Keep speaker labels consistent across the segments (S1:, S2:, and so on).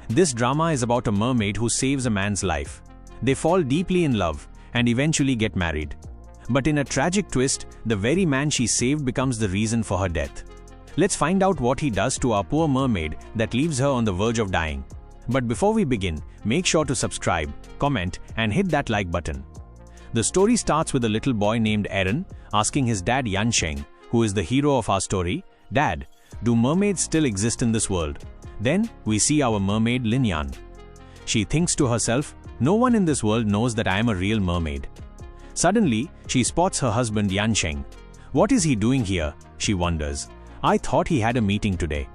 S1: This drama is about a mermaid who saves a man's life. They fall deeply in love and eventually get married. But in a tragic twist, the very man she saved becomes the reason for her death. Let's find out what he does to our poor mermaid that leaves her on the verge of dying. But before we begin, make sure to subscribe, comment, and hit that like button. The story starts with a little boy named Aaron asking his dad Yansheng, who is the hero of our story, "Dad, do mermaids still exist in this world?" Then we see our mermaid Linyan. She thinks to herself, "No one in this world knows that I am a real mermaid." Suddenly, she spots her husband Yansheng. What is he doing here? She wonders. I thought he had a meeting today.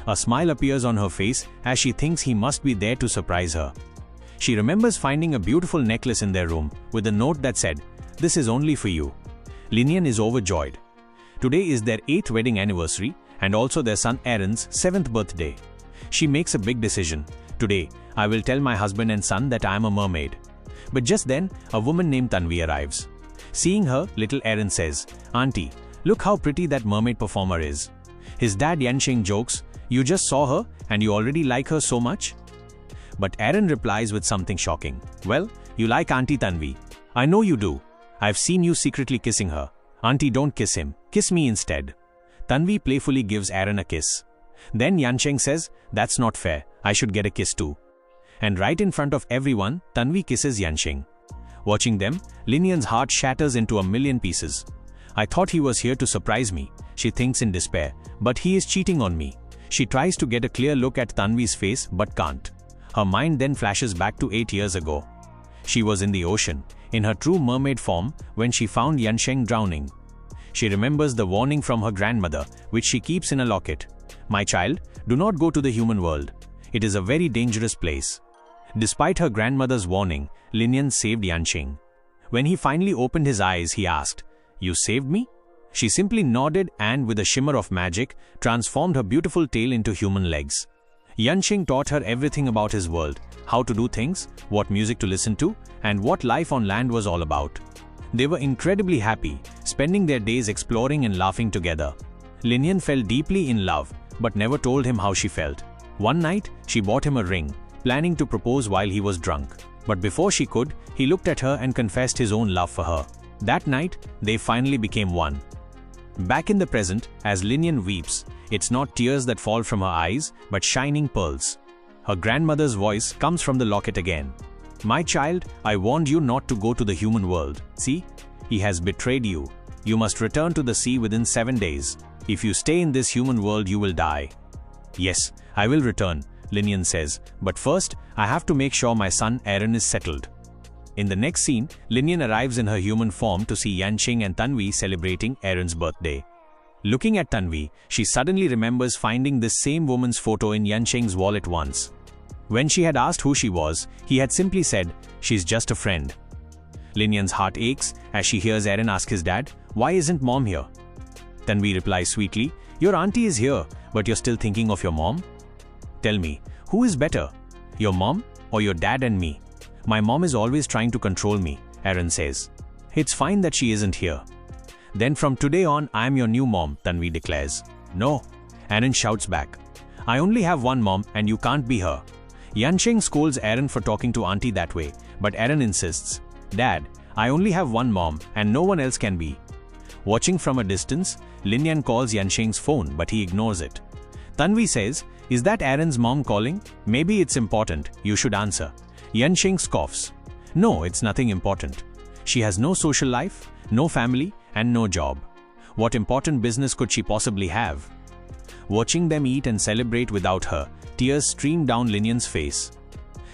S1: A smile appears on her face as she thinks he must be there to surprise her. She remembers finding a beautiful necklace in their room with a note that said, "This is only for you." Linyan is overjoyed. Today is their 8th wedding anniversary and also their son Aaron's 7th birthday. She makes a big decision. "Today, I will tell my husband and son that I am a mermaid." But just then, a woman named Tanvi arrives. Seeing her, little Aaron says, "Auntie, look how pretty that mermaid performer is." His dad Yansheng jokes, "You just saw her and you already like her so much?" But Aaron replies with something shocking. "Well, you like Auntie Tanvi. I know you do. I've seen you secretly kissing her. Auntie, don't kiss him. Kiss me instead." Tanvi playfully gives Aaron a kiss. Then Yansheng says, "That's not fair. I should get a kiss too." And right in front of everyone, Tanvi kisses Yansheng. Watching them, Linyan's heart shatters into a million pieces. "I thought he was here to surprise me," she thinks in despair, "but he is cheating on me." She tries to get a clear look at Tanvi's face but can't. Her mind then flashes back to 8 years ago. She was in the ocean, in her true mermaid form, when she found Yansheng drowning. She remembers the warning from her grandmother, which she keeps in a locket. "My child, do not go to the human world. It is a very dangerous place." Despite her grandmother's warning, Linyan saved Yansheng. When he finally opened his eyes, he asked, "You saved me?" She simply nodded and, with a shimmer of magic, transformed her beautiful tail into human legs. Yansheng taught her everything about his world, how to do things, what music to listen to, and what life on land was all about. They were incredibly happy, spending their days exploring and laughing together. Linyan fell deeply in love, but never told him how she felt. One night, she bought him a ring, planning to propose while he was drunk. But before she could, he looked at her and confessed his own love for her. That night, they finally became one. Back in the present, as Linyan weeps, it's not tears that fall from her eyes, but shining pearls. Her grandmother's voice comes from the locket again. "My child, I warned you not to go to the human world. See, he has betrayed you. You must return to the sea within 7 days. If you stay in this human world, you will die." "Yes, I will return," Linyan says, "but first, I have to make sure my son Aaron is settled." In the next scene, Linyan arrives in her human form to see Yansheng and Tanvi celebrating Aaron's birthday. Looking at Tanvi, she suddenly remembers finding this same woman's photo in Yansheng's wallet once. When she had asked who she was, he had simply said, "She's just a friend." Linyan's heart aches as she hears Aaron ask his dad, "Why isn't mom here?" Tanvi replies sweetly, "Your auntie is here, but you're still thinking of your mom? Tell me, who is better, your mom or your dad and me?" "My mom is always trying to control me," Aaron says. "It's fine that she isn't here." "Then from today on, I am your new mom," Tanvi declares. "No," Aaron shouts back. "I only have one mom and you can't be her." Yansheng scolds Aaron for talking to auntie that way, but Aaron insists, "Dad, I only have one mom and no one else can be." Watching from a distance, Linyan calls Yansheng's phone, but he ignores it. Tanvi says, "Is that Aaron's mom calling? Maybe it's important, you should answer." Yansheng scoffs. "No, it's nothing important. She has no social life, no family, and no job. What important business could she possibly have?" Watching them eat and celebrate without her, tears stream down Linyan's face.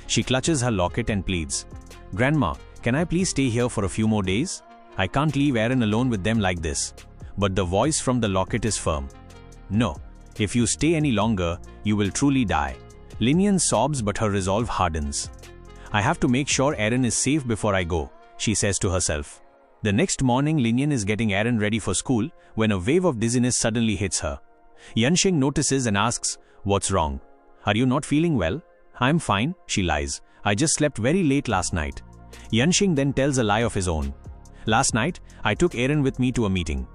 S1: She clutches her locket and pleads, "Grandma, can I please stay here for a few more days? I can't leave Aaron alone with them like this." But the voice from the locket is firm. "No, if you stay any longer, you will truly die." Linyan sobs, but her resolve hardens. "I have to make sure Aaron is safe before I go," she says to herself. The next morning, Linyan is getting Aaron ready for school when a wave of dizziness suddenly hits her. Yansheng notices and asks, "What's wrong? Are you not feeling well?" "I'm fine," she lies. "I just slept very late last night." Yansheng then tells a lie of his own. "Last night, I took Aaron with me to a meeting."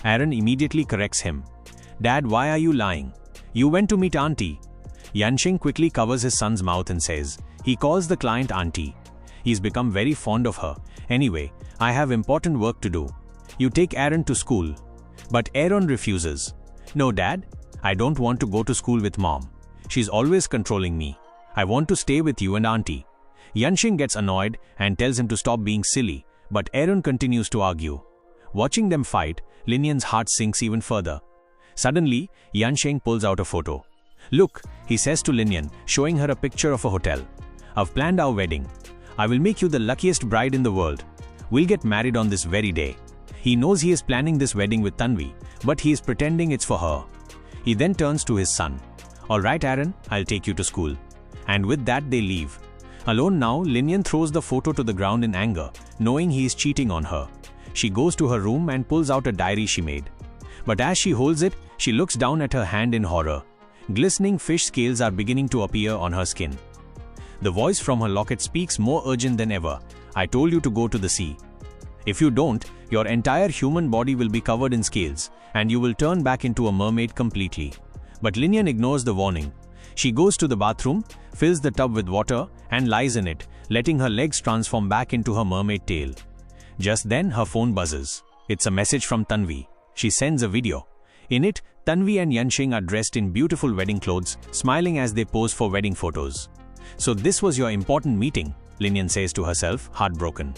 S1: Aaron immediately corrects him. "Dad, why are you lying? You went to meet auntie." Yansheng quickly covers his son's mouth and says, he calls the client auntie. He's become very fond of her. Anyway, I have important work to do. You take Aaron to school. But Aaron refuses. No, Dad, I don't want to go to school with Mom. She's always controlling me. I want to stay with you and Auntie. Yansheng gets annoyed and tells him to stop being silly, but Aaron continues to argue. Watching them fight, Linian's heart sinks even further. Suddenly, Yansheng pulls out a photo. Look, he says to Linian, showing her a picture of a hotel. I've planned our wedding. I will make you the luckiest bride in the world. We'll get married on this very day. He knows he is planning this wedding with Tanvi, but he is pretending it's for her. He then turns to his son. Alright Aaron, I'll take you to school. And with that they leave. Alone now, Linian throws the photo to the ground in anger, knowing he is cheating on her. She goes to her room and pulls out a diary she made. But as she holds it, she looks down at her hand in horror. Glistening fish scales are beginning to appear on her skin. The voice from her locket speaks more urgent than ever. I told you to go to the sea. If you don't, your entire human body will be covered in scales, and you will turn back into a mermaid completely. But Linian ignores the warning. She goes to the bathroom, fills the tub with water, and lies in it, letting her legs transform back into her mermaid tail. Just then, her phone buzzes. It's a message from Tanvi. She sends a video. In it, Tanvi and Yansheng are dressed in beautiful wedding clothes, smiling as they pose for wedding photos. So this was your important meeting, Linian says to herself, heartbroken.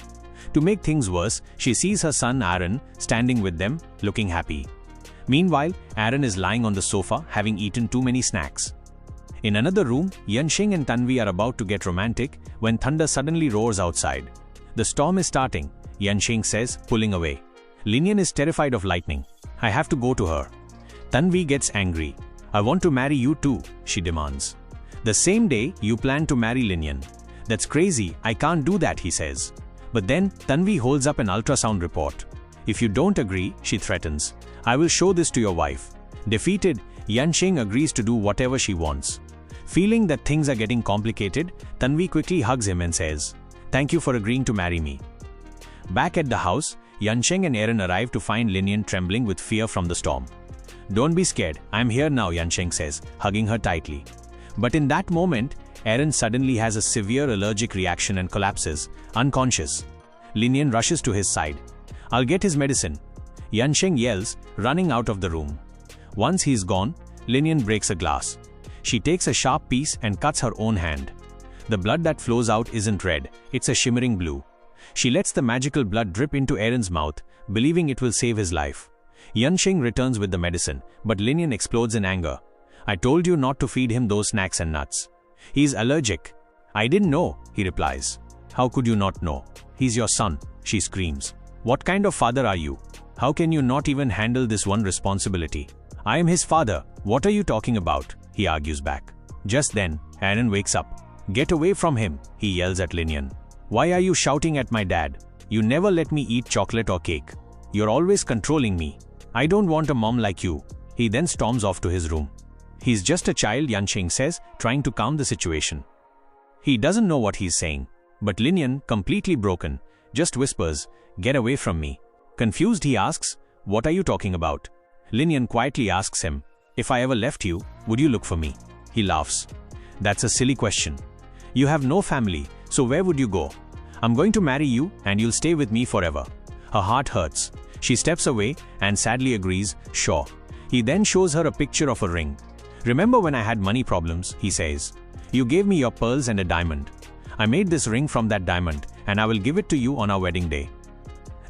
S1: To make things worse, she sees her son Aaron standing with them, looking happy. Meanwhile, Aaron is lying on the sofa, having eaten too many snacks. In another room, Yansheng and Tanvi are about to get romantic when thunder suddenly roars outside. The storm is starting, Yansheng says, pulling away. Linian is terrified of lightning. I have to go to her. Tanvi gets angry. I want to marry you too, she demands. The same day, you plan to marry Linian. That's crazy, I can't do that, he says. But then, Tanvi holds up an ultrasound report. If you don't agree, she threatens, I will show this to your wife. Defeated, Yansheng agrees to do whatever she wants. Feeling that things are getting complicated, Tanvi quickly hugs him and says, thank you for agreeing to marry me. Back at the house, Yansheng and Aaron arrive to find Linian trembling with fear from the storm. Don't be scared, I'm here now, Yansheng says, hugging her tightly. But in that moment, Aaron suddenly has a severe allergic reaction and collapses, unconscious. Linian rushes to his side. I'll get his medicine. Yansheng yells, running out of the room. Once he's gone, Linian breaks a glass. She takes a sharp piece and cuts her own hand. The blood that flows out isn't red, it's a shimmering blue. She lets the magical blood drip into Aaron's mouth, believing it will save his life. Yansheng returns with the medicine, but Linian explodes in anger. I told you not to feed him those snacks and nuts. He's allergic. I didn't know, he replies. How could you not know? He's your son, she screams. What kind of father are you? How can you not even handle this one responsibility? I am his father, what are you talking about? He argues back. Just then, Aaron wakes up. Get away from him, he yells at Linian. Why are you shouting at my dad? You never let me eat chocolate or cake. You're always controlling me. I don't want a mom like you. He then storms off to his room. He's just a child, Yansheng says, trying to calm the situation. He doesn't know what he's saying. But Linian, completely broken, just whispers, get away from me. Confused, he asks, what are you talking about? Linian quietly asks him, if I ever left you, would you look for me? He laughs. That's a silly question. You have no family, so where would you go? I'm going to marry you and you'll stay with me forever. Her heart hurts. She steps away and sadly agrees, sure. He then shows her a picture of a ring. Remember when I had money problems, he says. You gave me your pearls and a diamond. I made this ring from that diamond and I will give it to you on our wedding day.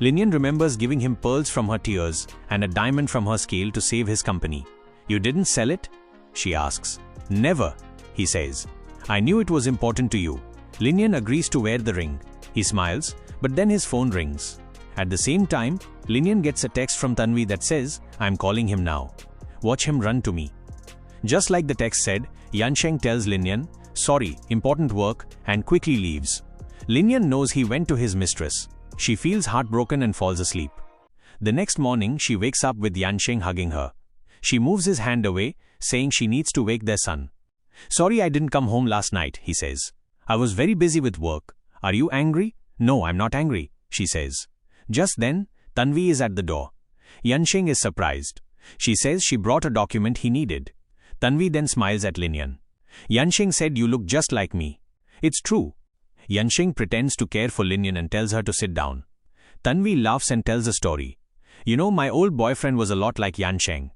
S1: Linian remembers giving him pearls from her tears and a diamond from her scale to save his company. You didn't sell it? She asks. Never, he says. I knew it was important to you. Linian agrees to wear the ring. He smiles, but then his phone rings. At the same time, Linian gets a text from Tanvi that says, I'm calling him now. Watch him run to me. Just like the text said, Yansheng tells Linian, sorry, important work, and quickly leaves. Linian knows he went to his mistress. She feels heartbroken and falls asleep. The next morning, she wakes up with Yansheng hugging her. She moves his hand away, saying she needs to wake their son. Sorry I didn't come home last night, he says. I was very busy with work. Are you angry? No, I'm not angry, she says. Just then, Tanvi is at the door. Yansheng is surprised. She says she brought a document he needed. Tanvi then smiles at Linian. Yansheng said, "You look just like me." "It's true." Yansheng pretends to care for Linian and tells her to sit down. Tanvi laughs and tells a story. "You know, my old boyfriend was a lot like Yansheng.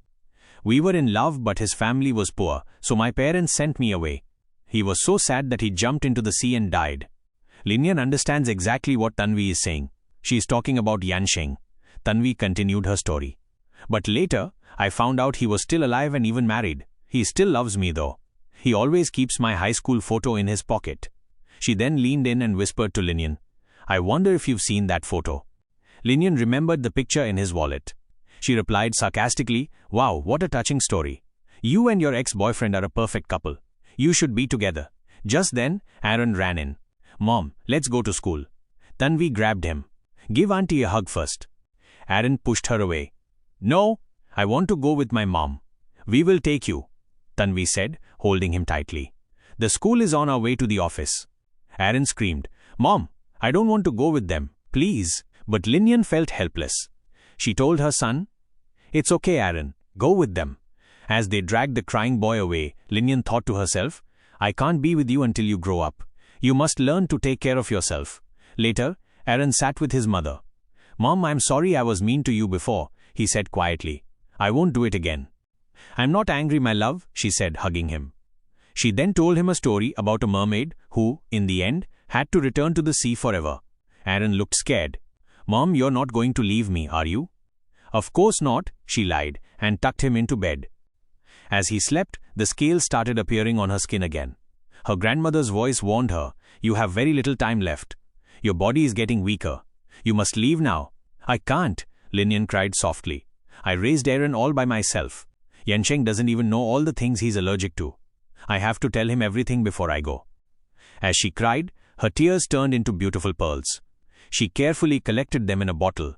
S1: We were in love, but his family was poor, so my parents sent me away. He was so sad that he jumped into the sea and died." Linian understands exactly what Tanvi is saying. She is talking about Yansheng. Tanvi continued her story. "But later, I found out he was still alive and even married. He still loves me though. He always keeps my high school photo in his pocket." She then leaned in and whispered to Linian, "I wonder if you've seen that photo." Linian remembered the picture in his wallet. She replied sarcastically, "Wow, what a touching story. You and your ex-boyfriend are a perfect couple. You should be together." Just then, Aaron ran in. "Mom, let's go to school." Tanvi grabbed him. "Give auntie a hug first." Aaron pushed her away. "No, I want to go with my mom." "We will take you," Tanvi said, holding him tightly. "The school is on our way to the office." Aaron screamed, "Mom, I don't want to go with them, please." But Linian felt helpless. She told her son, "It's okay, Aaron, go with them." As they dragged the crying boy away, Linian thought to herself, "I can't be with you until you grow up. You must learn to take care of yourself." Later, Aaron sat with his mother. "Mom, I'm sorry I was mean to you before," he said quietly. "I won't do it again." "I'm not angry, my love," she said, hugging him. She then told him a story about a mermaid who, in the end, had to return to the sea forever. Aaron looked scared. "Mom, you're not going to leave me, are you?" "Of course not," she lied, and tucked him into bed. As he slept, the scales started appearing on her skin again. Her grandmother's voice warned her, "You have very little time left. Your body is getting weaker. You must leave now." "I can't," Linian cried softly. "I raised Aaron all by myself. Yansheng doesn't even know all the things he's allergic to. I have to tell him everything before I go." As she cried, her tears turned into beautiful pearls. She carefully collected them in a bottle.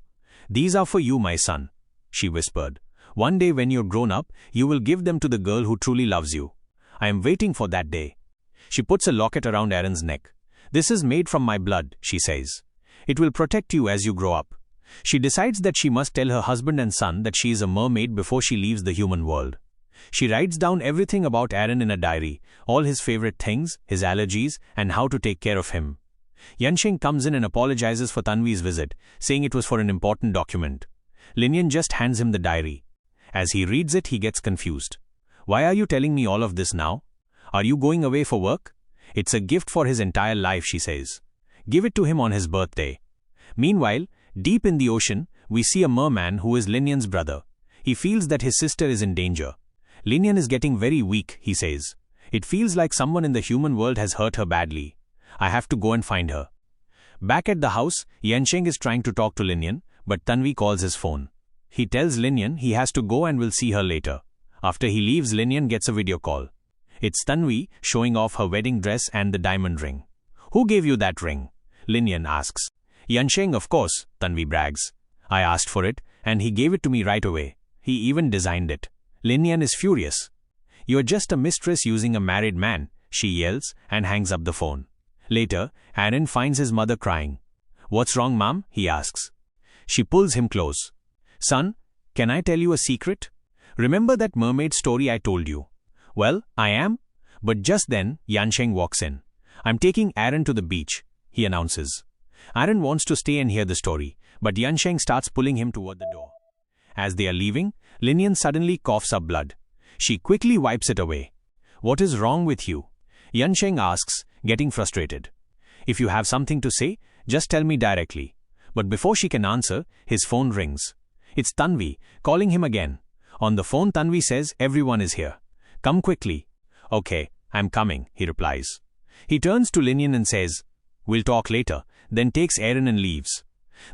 S1: "These are for you, my son," she whispered. "One day when you're grown up, you will give them to the girl who truly loves you. I am waiting for that day." She puts a locket around Aaron's neck. "This is made from my blood," she says. "It will protect you as you grow up." She decides that she must tell her husband and son that she is a mermaid before she leaves the human world. She writes down everything about Aaron in a diary, all his favorite things, his allergies, and how to take care of him. Yansheng comes in and apologizes for Tanvi's visit, saying it was for an important document. Linian just hands him the diary. As he reads it, he gets confused. "Why are you telling me all of this now? Are you going away for work?" "It's a gift for his entire life," she says. "Give it to him on his birthday." Meanwhile, deep in the ocean, we see a merman who is Linian's brother. He feels that his sister is in danger. "Linian is getting very weak," he says. "It feels like someone in the human world has hurt her badly. I have to go and find her." Back at the house, Yansheng is trying to talk to Linian, but Tanvi calls his phone. He tells Linian he has to go and will see her later. After he leaves, Linian gets a video call. It's Tanvi showing off her wedding dress and the diamond ring. "Who gave you that ring?" Linian asks. "Yansheng, of course," Tanvi brags. "I asked for it, and he gave it to me right away. He even designed it." Linian is furious. "You're just a mistress using a married man," she yells and hangs up the phone. Later, Aaron finds his mother crying. "What's wrong, Mom?" he asks. She pulls him close. "Son, can I tell you a secret? Remember that mermaid story I told you?" "Well, I am." But just then, Yansheng walks in. "I'm taking Aaron to the beach," he announces. Aaron wants to stay and hear the story, but Yansheng starts pulling him toward the door. As they are leaving, Linian suddenly coughs up blood. She quickly wipes it away. "What is wrong with you?" Yansheng asks, getting frustrated. "If you have something to say, just tell me directly." But before she can answer, his phone rings. It's Tanvi, calling him again. On the phone, Tanvi says, "Everyone is here. Come quickly." "Okay, I'm coming," he replies. He turns to Linian and says, "We'll talk later," then takes Aaron and leaves.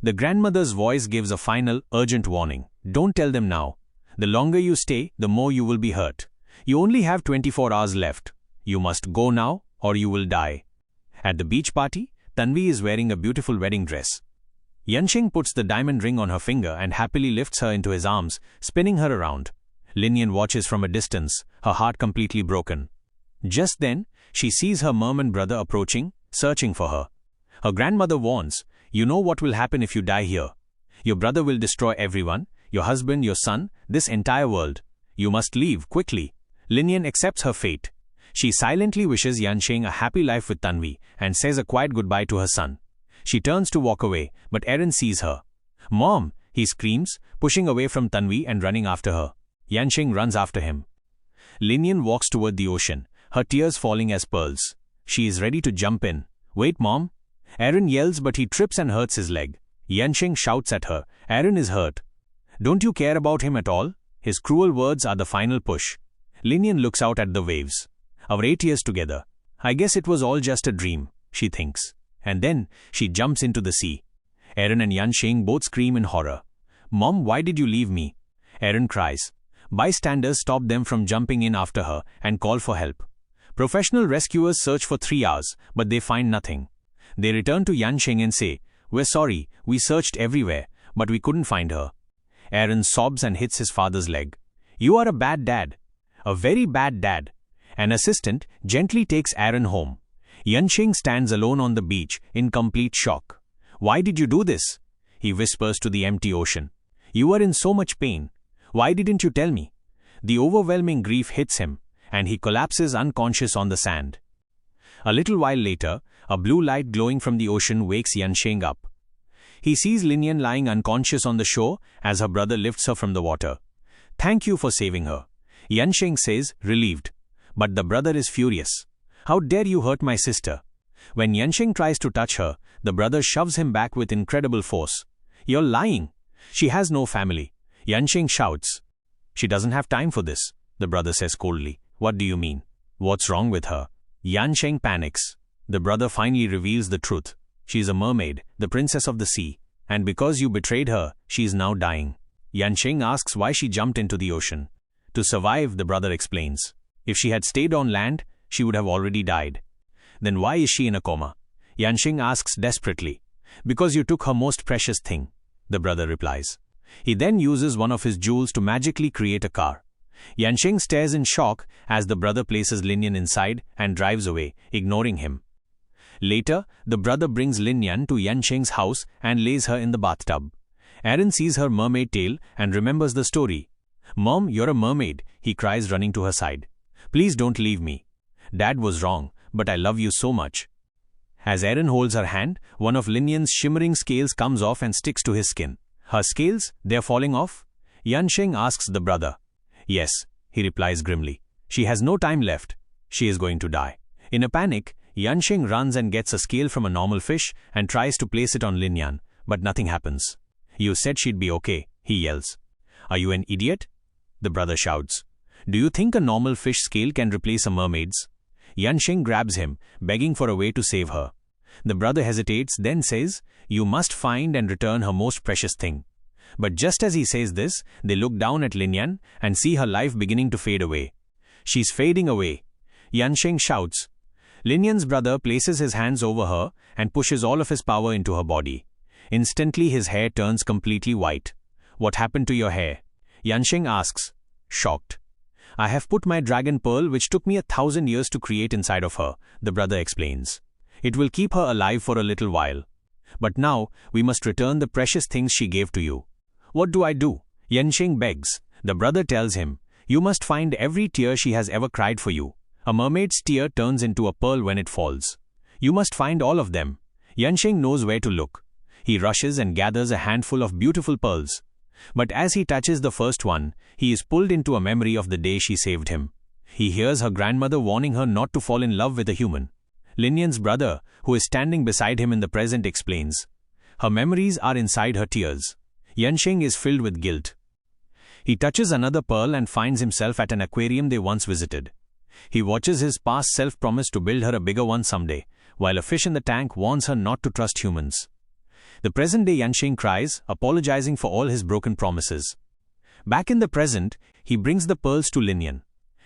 S1: The grandmother's voice gives a final, urgent warning. "Don't tell them now. The longer you stay, the more you will be hurt. You only have 24 hours left. You must go now, or you will die." At the beach party, Tanvi is wearing a beautiful wedding dress. Yansheng puts the diamond ring on her finger and happily lifts her into his arms, spinning her around. Linian watches from a distance, her heart completely broken. Just then, she sees her merman brother approaching, searching for her. Her grandmother warns, "You know what will happen if you die here. Your brother will destroy everyone, your husband, your son, this entire world. You must leave, quickly." Linian accepts her fate. She silently wishes Yansheng a happy life with Tanvi and says a quiet goodbye to her son. She turns to walk away, but Aaron sees her. "Mom!" he screams, pushing away from Tanvi and running after her. Yansheng runs after him. Linian walks toward the ocean, her tears falling as pearls. She is ready to jump in. "Wait, Mom!" Aaron yells, but he trips and hurts his leg. Yansheng shouts at her. Aaron is hurt. "Don't you care about him at all?" His cruel words are the final push. Linian looks out at the waves. Our 8 years together. I guess it was all just a dream, she thinks. And then, she jumps into the sea. Aaron and Yansheng both scream in horror. "Mom, why did you leave me?" Aaron cries. Bystanders stop them from jumping in after her and call for help. Professional rescuers search for 3 hours, but they find nothing. They return to Yansheng and say, "We're sorry, we searched everywhere, but we couldn't find her." Aaron sobs and hits his father's leg. "You are a bad dad. A very bad dad." An assistant gently takes Aaron home. Yansheng stands alone on the beach in complete shock. "Why did you do this?" he whispers to the empty ocean. "You were in so much pain. Why didn't you tell me?" The overwhelming grief hits him, and he collapses unconscious on the sand. A little while later, a blue light glowing from the ocean wakes Yansheng up. He sees Linian lying unconscious on the shore as her brother lifts her from the water. "Thank you for saving her," Yansheng says, relieved. But the brother is furious. "How dare you hurt my sister?" When Yansheng tries to touch her, the brother shoves him back with incredible force. "You're lying. She has no family," Yansheng shouts. "She doesn't have time for this," the brother says coldly. "What do you mean? What's wrong with her?" Yansheng panics. The brother finally reveals the truth. She is a mermaid, the princess of the sea, and because you betrayed her, she is now dying. Yansheng asks why she jumped into the ocean. "To survive," the brother explains. "If she had stayed on land, she would have already died." "Then why is she in a coma?" Yansheng asks desperately. "Because you took her most precious thing," the brother replies. He then uses one of his jewels to magically create a car. Yansheng stares in shock as the brother places Linian inside and drives away, ignoring him. Later, the brother brings Linian to Yansheng's house and lays her in the bathtub. Aaron sees her mermaid tail and remembers the story. "Mom, you're a mermaid," he cries, running to her side. "Please don't leave me. Dad was wrong, but I love you so much." As Aaron holds her hand, one of Linian's shimmering scales comes off and sticks to his skin. "Her scales? They're falling off?" Yansheng asks the brother. "Yes," he replies grimly. "She has no time left. She is going to die." In a panic, Yansheng runs and gets a scale from a normal fish and tries to place it on Linian, but nothing happens. "You said she'd be okay," he yells. "Are you an idiot?" the brother shouts. "Do you think a normal fish scale can replace a mermaid's?" Yansheng grabs him, begging for a way to save her. The brother hesitates, then says, "You must find and return her most precious thing." But just as he says this, they look down at Linian and see her life beginning to fade away. "She's fading away," Yansheng shouts. Linian's brother places his hands over her and pushes all of his power into her body. Instantly his hair turns completely white. "What happened to your hair?" Yansheng asks, shocked. "I have put my dragon pearl, which took me 1,000 years to create, inside of her," the brother explains. "It will keep her alive for a little while. But now, we must return the precious things she gave to you." "What do I do?" Yansheng begs. The brother tells him, "You must find every tear she has ever cried for you. A mermaid's tear turns into a pearl when it falls. You must find all of them." Yansheng knows where to look. He rushes and gathers a handful of beautiful pearls. But as he touches the first one, he is pulled into a memory of the day she saved him. He hears her grandmother warning her not to fall in love with a human. Linian's brother, who is standing beside him in the present, explains. Her memories are inside her tears. Yansheng is filled with guilt. He touches another pearl and finds himself at an aquarium they once visited. He watches his past self promise to build her a bigger one someday, while a fish in the tank warns her not to trust humans. The present-day Yansheng cries, apologizing for all his broken promises. Back in the present, he brings the pearls to Linian.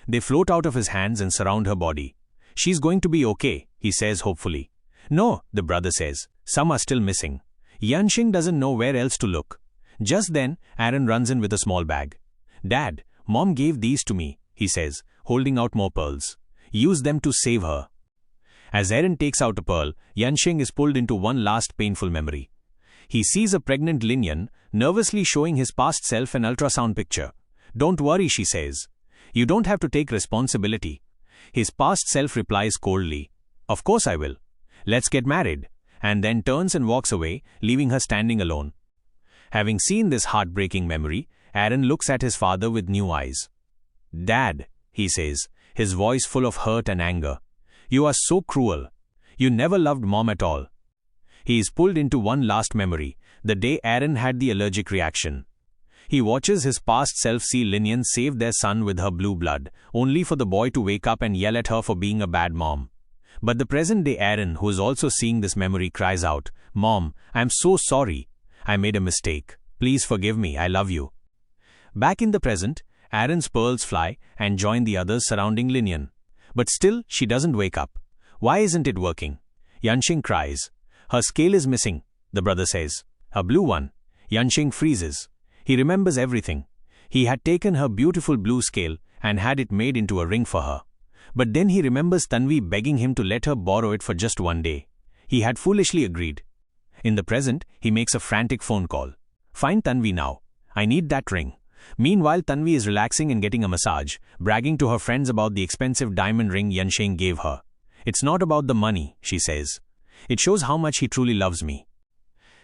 S1: They float out of his hands and surround her body. "She's going to be okay," he says hopefully. "No," the brother says. "Some are still missing." Yansheng doesn't know where else to look. Just then, Aaron runs in with a small bag. "Dad, Mom gave these to me," he says, holding out more pearls. "Use them to save her." As Aaron takes out a pearl, Yansheng is pulled into one last painful memory. He sees a pregnant Linian, nervously showing his past self an ultrasound picture. "Don't worry," she says. "You don't have to take responsibility. His past self replies coldly, "Of course I will. Let's get married," and then turns and walks away, leaving her standing alone. Having seen this heartbreaking memory, Aaron looks at his father with new eyes. "Dad," he says, his voice full of hurt and anger, "you are so cruel. You never loved Mom at all." He is pulled into one last memory, the day Aaron had the allergic reaction. He watches his past self see Linian save their son with her blue blood, only for the boy to wake up and yell at her for being a bad mom. But the present-day Aaron, who is also seeing this memory, cries out, "Mom, I'm so sorry. I made a mistake. Please forgive me, I love you." Back in the present, Aaron's pearls fly and join the others surrounding Linian. But still, she doesn't wake up. Why isn't it working? Yanqing cries. "Her scale is missing," the brother says. "A blue one." Yanqing freezes. He remembers everything. He had taken her beautiful blue scale and had it made into a ring for her. But then he remembers Tanvi begging him to let her borrow it for just one day. He had foolishly agreed. In the present, he makes a frantic phone call. "Find Tanvi now. I need that ring." Meanwhile, Tanvi is relaxing and getting a massage, bragging to her friends about the expensive diamond ring Yanqing gave her. "It's not about the money," she says. "It shows how much he truly loves me."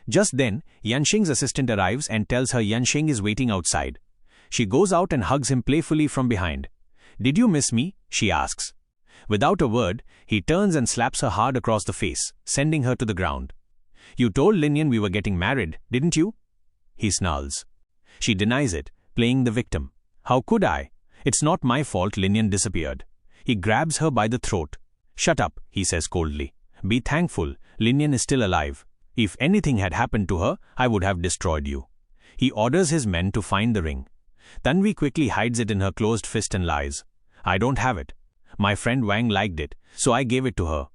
S1: Just then, Yanqing's assistant arrives and tells her Yanqing is waiting outside. She goes out and hugs him playfully from behind. "Did you miss me?" she asks. Without a word, he turns and slaps her hard across the face, sending her to the ground. "You told Linian we were getting married, didn't you?" He snarls. She denies it, playing the victim. "How could I? It's not my fault Linian disappeared." He grabs her by the throat. "Shut up," he says coldly. "Be thankful, Linian is still alive. If anything had happened to her, I would have destroyed you." He orders his men to find the ring. Tanvi quickly hides it in her closed fist and lies. "I don't have it. My friend Wang liked it, so I gave it to her."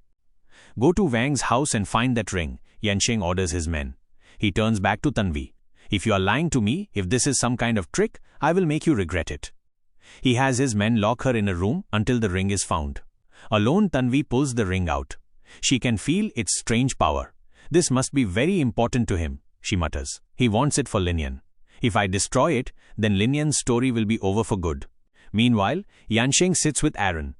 S1: "Go to Wang's house and find that ring," Yanqing orders his men. He turns back to Tanvi. "If you are lying to me, if this is some kind of trick, I will make you regret it." He has his men lock her in a room until the ring is found. Alone, Tanvi pulls the ring out. She can feel its strange power. "This must be very important to him," she mutters. "He wants it for Linian. If I destroy it, then Linian's story will be over for good." Meanwhile, Yanqing sits with Aaron.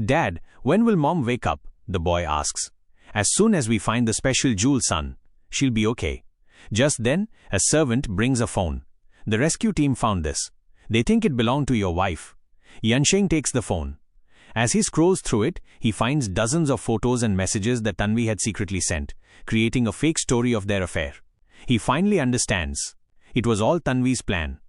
S1: "Dad, when will Mom wake up?" the boy asks. "As soon as we find the special jewel, son. She'll be okay." Just then, a servant brings a phone. "The rescue team found this. They think it belonged to your wife." Yanqing takes the phone. As he scrolls through it, he finds dozens of photos and messages that Tanvi had secretly sent, creating a fake story of their affair. He finally understands. It was all Tanvi's plan.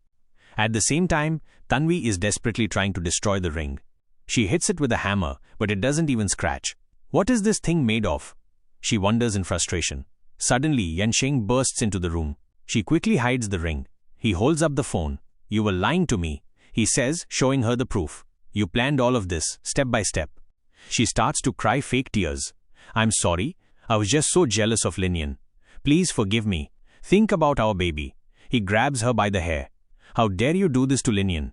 S1: At the same time, Tanvi is desperately trying to destroy the ring. She hits it with a hammer, but it doesn't even scratch. What is this thing made of? She wonders in frustration. Suddenly, Yanqing bursts into the room. She quickly hides the ring. He holds up the phone. "You were lying to me," he says, showing her the proof. "You planned all of this, step by step." She starts to cry fake tears. "I'm sorry. I was just so jealous of Linian. Please forgive me. Think about our baby." He grabs her by the hair. "How dare you do this to Linian?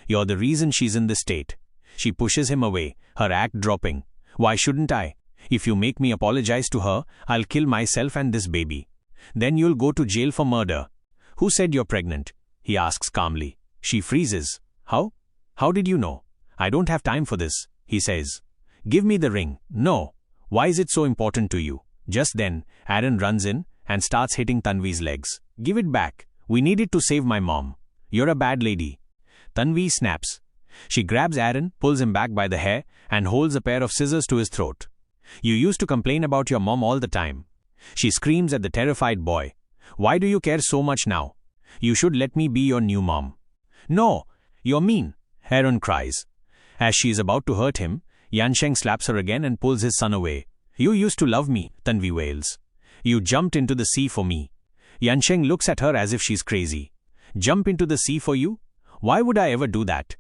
S1: You're the reason she's in this state." She pushes him away, her act dropping. "Why shouldn't I? If you make me apologize to her, I'll kill myself and this baby. Then you'll go to jail for murder." "Who said you're pregnant?" he asks calmly. She freezes. "How? How did you know?" "I don't have time for this," he says. "Give me the ring." "No." "Why is it so important to you?" Just then, Aaron runs in and starts hitting Tanvi's legs. "Give it back. We need it to save my mom." "You're a bad lady." Tanvi snaps. She grabs Aaron, pulls him back by the hair, and holds a pair of scissors to his throat. "You used to complain about your mom all the time." She screams at the terrified boy. "Why do you care so much now? You should let me be your new mom." "No, you're mean," Aaron cries. As she is about to hurt him, Yanqing slaps her again and pulls his son away. "You used to love me," Tanvi wails. "You jumped into the sea for me." Yanqing looks at her as if she's crazy. "Jump into the sea for you? Why would I ever do that?"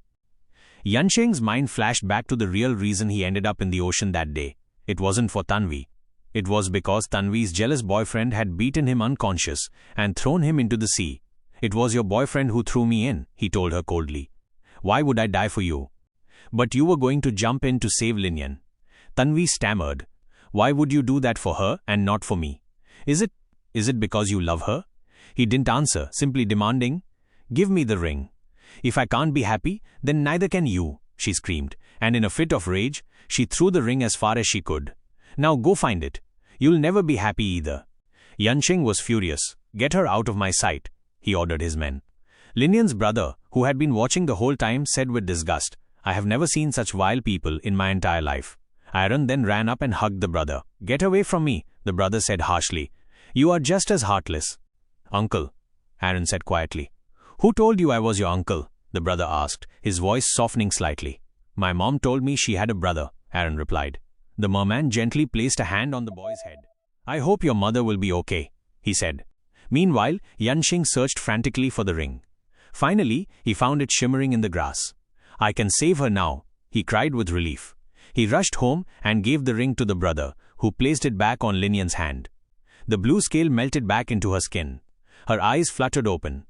S1: Yanqing's mind flashed back to the real reason he ended up in the ocean that day. It wasn't for Tanvi. It was because Tanvi's jealous boyfriend had beaten him unconscious and thrown him into the sea. "It was your boyfriend who threw me in," he told her coldly. "Why would I die for you?" "But you were going to jump in to save Linian." Tanvi stammered. "Why would you do that for her and not for me? Is it because you love her?" He didn't answer, simply demanding, "Give me the ring." "If I can't be happy, then neither can you," she screamed, and in a fit of rage, she threw the ring as far as she could. "Now go find it. You'll never be happy either." Yansheng was furious. "Get her out of my sight," he ordered his men. Linian's brother, who had been watching the whole time, said with disgust, "I have never seen such vile people in my entire life." Aaron then ran up and hugged the brother. "Get away from me," the brother said harshly. "You are just as heartless." "Uncle," Aaron said quietly. "Who told you I was your uncle?" the brother asked, his voice softening slightly. "My mom told me she had a brother," Aaron replied. The merman gently placed a hand on the boy's head. "I hope your mother will be okay," he said. Meanwhile, Yansheng searched frantically for the ring. Finally, he found it shimmering in the grass. "I can save her now," he cried with relief. He rushed home and gave the ring to the brother, who placed it back on Linian's hand. The blue scale melted back into her skin. Her eyes fluttered open.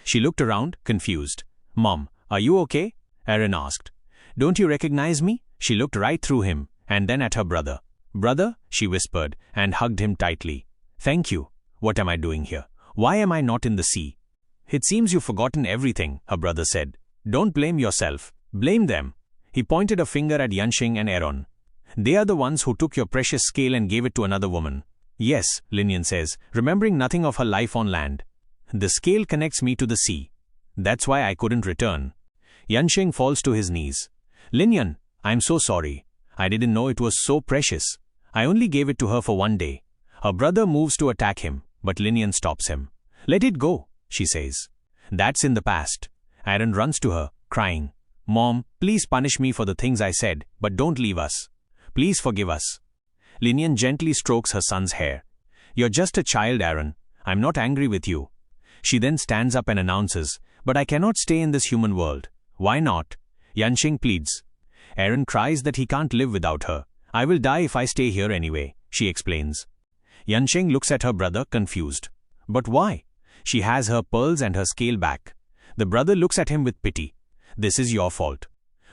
S1: She looked around, confused. "Mom, are you okay?" Aaron asked. "Don't you recognize me?" She looked right through him, and then at her brother. "Brother," she whispered, and hugged him tightly. "Thank you. What am I doing here? Why am I not in the sea?" "It seems you've forgotten everything," her brother said. "Don't blame yourself. Blame them." He pointed a finger at Yansheng and Aaron. "They are the ones who took your precious scale and gave it to another woman." "Yes," Linian says, remembering nothing of her life on land. "The scale connects me to the sea. That's why I couldn't return." Yansheng falls to his knees. "Linian, I'm so sorry. I didn't know it was so precious. I only gave it to her for one day." Her brother moves to attack him, but Linian stops him. "Let it go," she says. "That's in the past." Aaron runs to her, crying, "Mom, please punish me for the things I said, but don't leave us. Please forgive us." Linian gently strokes her son's hair. "You're just a child, Aaron. I'm not angry with you." She then stands up and announces, "But I cannot stay in this human world." "Why not?" Yansheng pleads. Aaron cries that he can't live without her. "I will die if I stay here anyway," she explains. Yansheng looks at her brother, confused. "But why? She has her pearls and her scale back." The brother looks at him with pity. "This is your fault.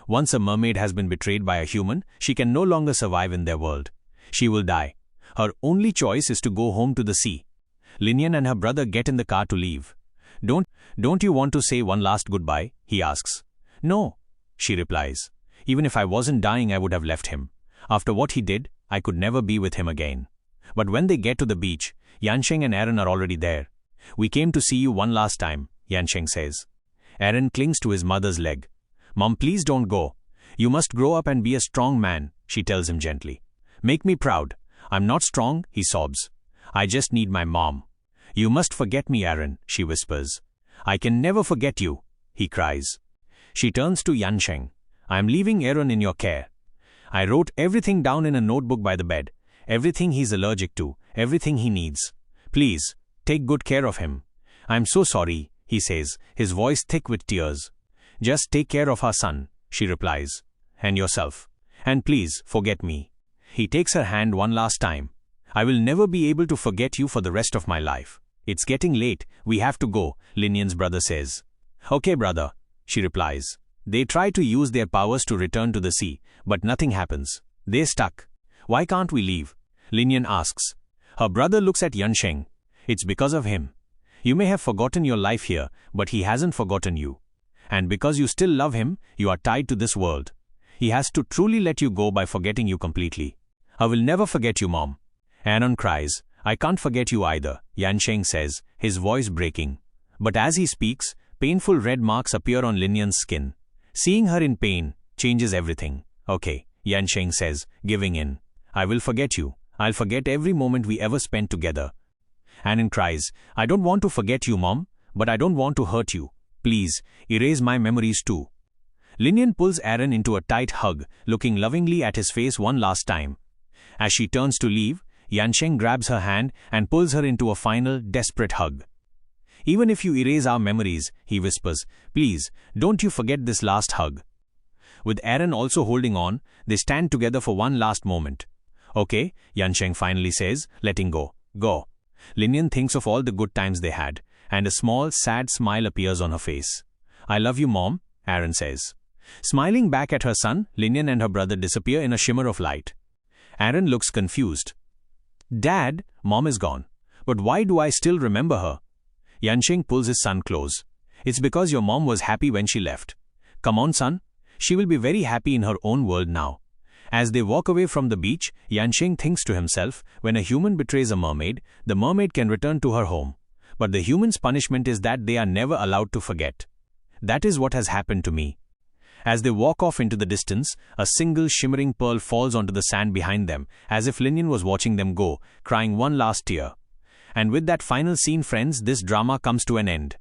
S1: Once a mermaid has been betrayed by a human, she can no longer survive in their world. She will die. Her only choice is to go home to the sea." Linian and her brother get in the car to leave. Don't you want to say one last goodbye?" he asks. "No," she replies. "Even if I wasn't dying, I would have left him. After what he did, I could never be with him again." But when they get to the beach, Yansheng and Aaron are already there. "We came to see you one last time," Yansheng says. Aaron clings to his mother's leg. "Mom, please don't go. You must grow up and be a strong man," she tells him gently. "Make me proud." "I'm not strong," he sobs. "I just need my mom." "You must forget me, Aaron," she whispers. "I can never forget you," he cries. She turns to Yansheng. "I'm leaving Aaron in your care. I wrote everything down in a notebook by the bed. Everything he's allergic to, everything he needs. Please, take good care of him." "I'm so sorry," he says, his voice thick with tears. "Just take care of our son," she replies. "And yourself. And please, forget me." He takes her hand one last time. "I will never be able to forget you for the rest of my life." "It's getting late, we have to go," Linian's brother says. "Okay, brother," she replies. They try to use their powers to return to the sea, but nothing happens. They're stuck. "Why can't we leave?" Linian asks. Her brother looks at Yansheng. "It's because of him. You may have forgotten your life here, but he hasn't forgotten you. And because you still love him, you are tied to this world. He has to truly let you go by forgetting you completely." "I will never forget you, Mom." Aaron cries. "I can't forget you either," Yansheng says, his voice breaking. But as he speaks, painful red marks appear on Linian's skin. Seeing her in pain changes everything. "Okay," Yansheng says, giving in. "I will forget you. I'll forget every moment we ever spent together." Aaron cries, "I don't want to forget you, Mom, but I don't want to hurt you. Please, erase my memories too." Linian pulls Aaron into a tight hug, looking lovingly at his face one last time. As she turns to leave, Yansheng grabs her hand and pulls her into a final, desperate hug. "Even if you erase our memories," he whispers, "please, don't you forget this last hug." With Aaron also holding on, they stand together for one last moment. "Okay," Yansheng finally says, letting go. "Go." Linian thinks of all the good times they had, and a small, sad smile appears on her face. "I love you, Mom," Aaron says. Smiling back at her son, Linian and her brother disappear in a shimmer of light. Aaron looks confused. "Dad, Mom is gone. But why do I still remember her?" Yansheng pulls his son close. "It's because your mom was happy when she left. Come on, son. She will be very happy in her own world now. As they walk away from the beach, Yansheng thinks to himself, when a human betrays a mermaid, the mermaid can return to her home. But the human's punishment is that they are never allowed to forget. That is what has happened to me. As they walk off into the distance, a single shimmering pearl falls onto the sand behind them, as if Linian was watching them go, crying one last tear. And with that final scene, friends, this drama comes to an end.